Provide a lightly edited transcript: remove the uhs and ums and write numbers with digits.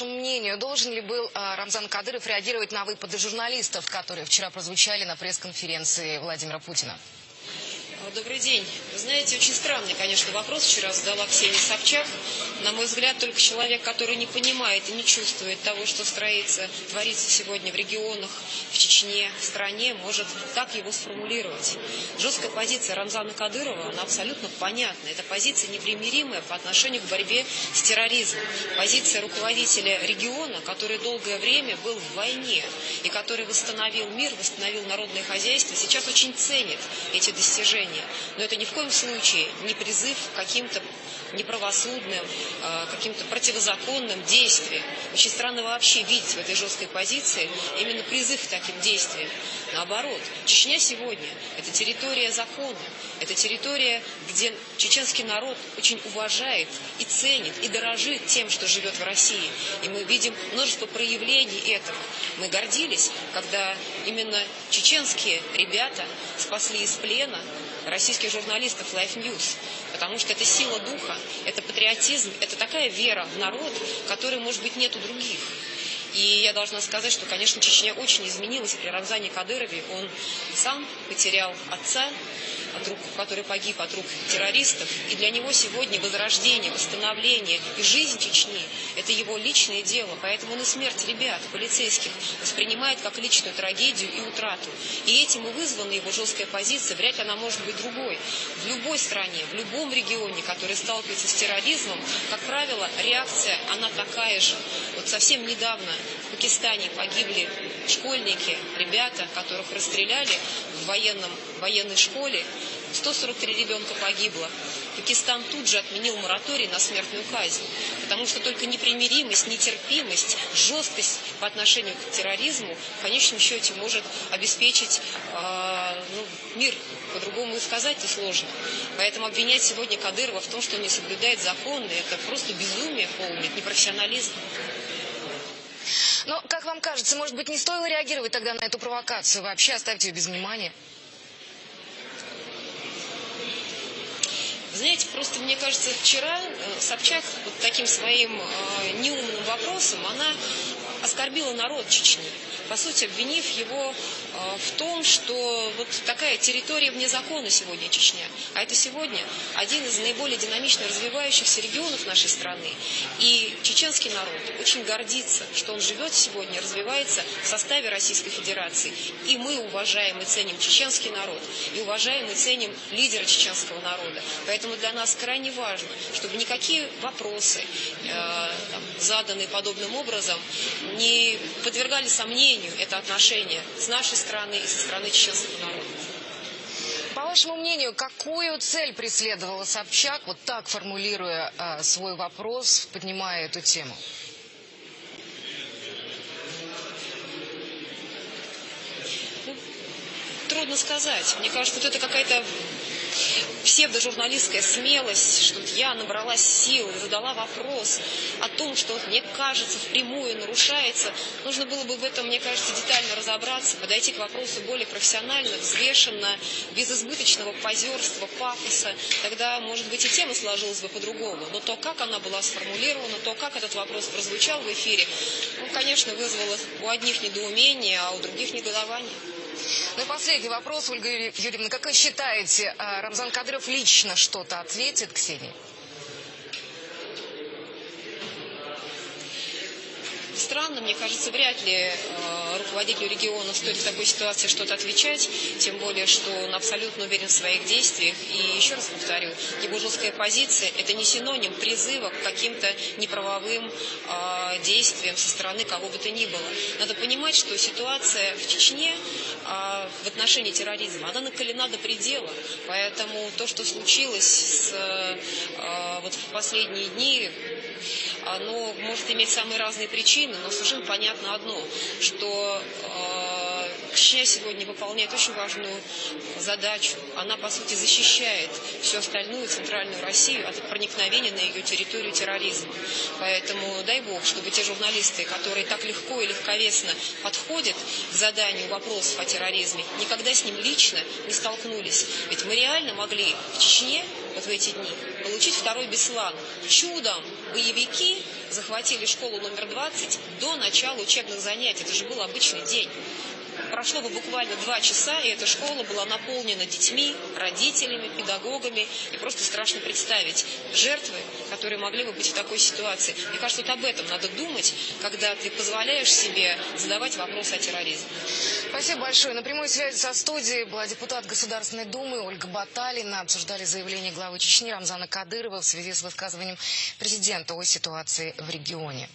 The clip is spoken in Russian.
Мнению, должен ли был Рамзан Кадыров реагировать на выпады журналистов, которые вчера прозвучали на пресс-конференции Владимира Путина? Добрый день. Вы знаете, очень странный, конечно, вопрос вчера задала Ксения Собчак. На мой взгляд, только человек, который не понимает и не чувствует того, что творится сегодня в регионах, в Чечне, в стране, может так его сформулировать. Жесткая позиция Рамзана Кадырова, она абсолютно понятна. Это позиция непримиримая по отношению к борьбе с терроризмом. Позиция руководителя региона, который долгое время был в войне и который восстановил мир, восстановил народное хозяйство, сейчас очень ценит эти достижения. Но это ни в коем случае не призыв к каким-то неправосудным, каким-то противозаконным действиям. Очень странно вообще видеть в этой жесткой позиции именно призыв к таким действиям. Наоборот, Чечня сегодня – это территория закона, это территория, где чеченский народ очень уважает и ценит, и дорожит тем, что живет в России. И мы видим множество проявлений этого. Мы гордились, когда именно чеченские ребята спасли из плена российских журналистов Life News, потому что это сила духа, это патриотизм, это такая вера в народ, которой, может быть, нет у других. И я должна сказать, что, конечно, Чечня очень изменилась при Рамзане Кадырове. Он сам потерял отца, который погиб от рук террористов. И для него сегодня возрождение, восстановление и жизнь Чечни – это его личное дело. Поэтому он и смерть ребят, полицейских, воспринимает как личную трагедию и утрату. И этим и вызвана его жесткая позиция. Вряд ли она может быть другой. В любой стране, в любом регионе, который сталкивается с терроризмом, как правило, реакция, она такая же. Вот совсем недавно в Пакистане погибли школьники, ребята, которых расстреляли в военной школе. 143 ребенка погибло. Пакистан тут же отменил мораторий на смертную казнь, потому что только непримиримость, нетерпимость, жесткость по отношению к терроризму в конечном счете может обеспечить мир. По-другому и сказать-то сложно. Поэтому обвинять сегодня Кадырова в том, что он не соблюдает законы, это просто безумие полное, это непрофессионализм. Но, как вам кажется, может быть, не стоило реагировать тогда на эту провокацию? Вообще оставьте ее без внимания? Знаете, просто мне кажется, вчера Собчак вот таким своим неумным вопросом, она оскорбила народ Чечни, по сути, обвинив его в том, что вот такая территория вне закона сегодня Чечня. А это сегодня один из наиболее динамично развивающихся регионов нашей страны. И чеченский народ очень гордится, что он живет сегодня, развивается в составе Российской Федерации. И мы уважаем и ценим чеченский народ, и уважаем и ценим лидера чеченского народа. Поэтому для нас крайне важно, чтобы никакие вопросы, заданные подобным образом, не подвергали сомнению это отношение с нашей стороны и со стороны чеченского народа. По вашему мнению, какую цель преследовала Собчак, вот так формулируя свой вопрос, поднимая эту тему? Трудно сказать. Мне кажется, вот это какая-то псевдожурналистская смелость, что я набралась сил и задала вопрос о том, что, мне кажется, впрямую нарушается. Нужно было бы в этом, мне кажется, детально разобраться, подойти к вопросу более профессионально, взвешенно, без избыточного позерства, пафоса. Тогда, может быть, и тема сложилась бы по-другому. Но то, как она была сформулирована, то, как этот вопрос прозвучал в эфире, конечно, вызвало у одних недоумение, а у других негодование. Ну и последний вопрос, Ольга Юрьевна. Как вы считаете, Рамзан Кадыров лично что-то ответит Ксении? Странно, мне кажется, вряд ли руководителю региона стоит в такой ситуации что-то отвечать, тем более, что он абсолютно уверен в своих действиях. И еще раз повторю, его жесткая позиция – это не синоним призыва к каким-то неправовым действиям со стороны кого бы то ни было. Надо понимать, что ситуация в Чечне в отношении терроризма, она накалена до предела. Поэтому то, что случилось вот в последние дни, оно может иметь самые разные причины, но совершенно понятно одно, что Чечня сегодня выполняет очень важную задачу. Она, по сути, защищает всю остальную центральную Россию от проникновения на ее территорию терроризма. Поэтому дай Бог, чтобы те журналисты, которые так легко и легковесно подходят к заданию вопросов о терроризме, никогда с ним лично не столкнулись. Ведь мы реально могли в Чечне вот в эти дни, получить второй Беслан. Чудом боевики захватили школу номер 20 до начала учебных занятий. Это же был обычный день. Прошло бы буквально 2 часа, и эта школа была наполнена детьми, родителями, педагогами. И просто страшно представить жертвы, которые могли бы быть в такой ситуации. Мне кажется, вот об этом надо думать, когда ты позволяешь себе задавать вопросы о терроризме. Спасибо большое. На прямой связи со студией была депутат Государственной Думы Ольга Баталина. Обсуждали заявление главы Чечни Рамзана Кадырова в связи с высказыванием президента о ситуации в регионе.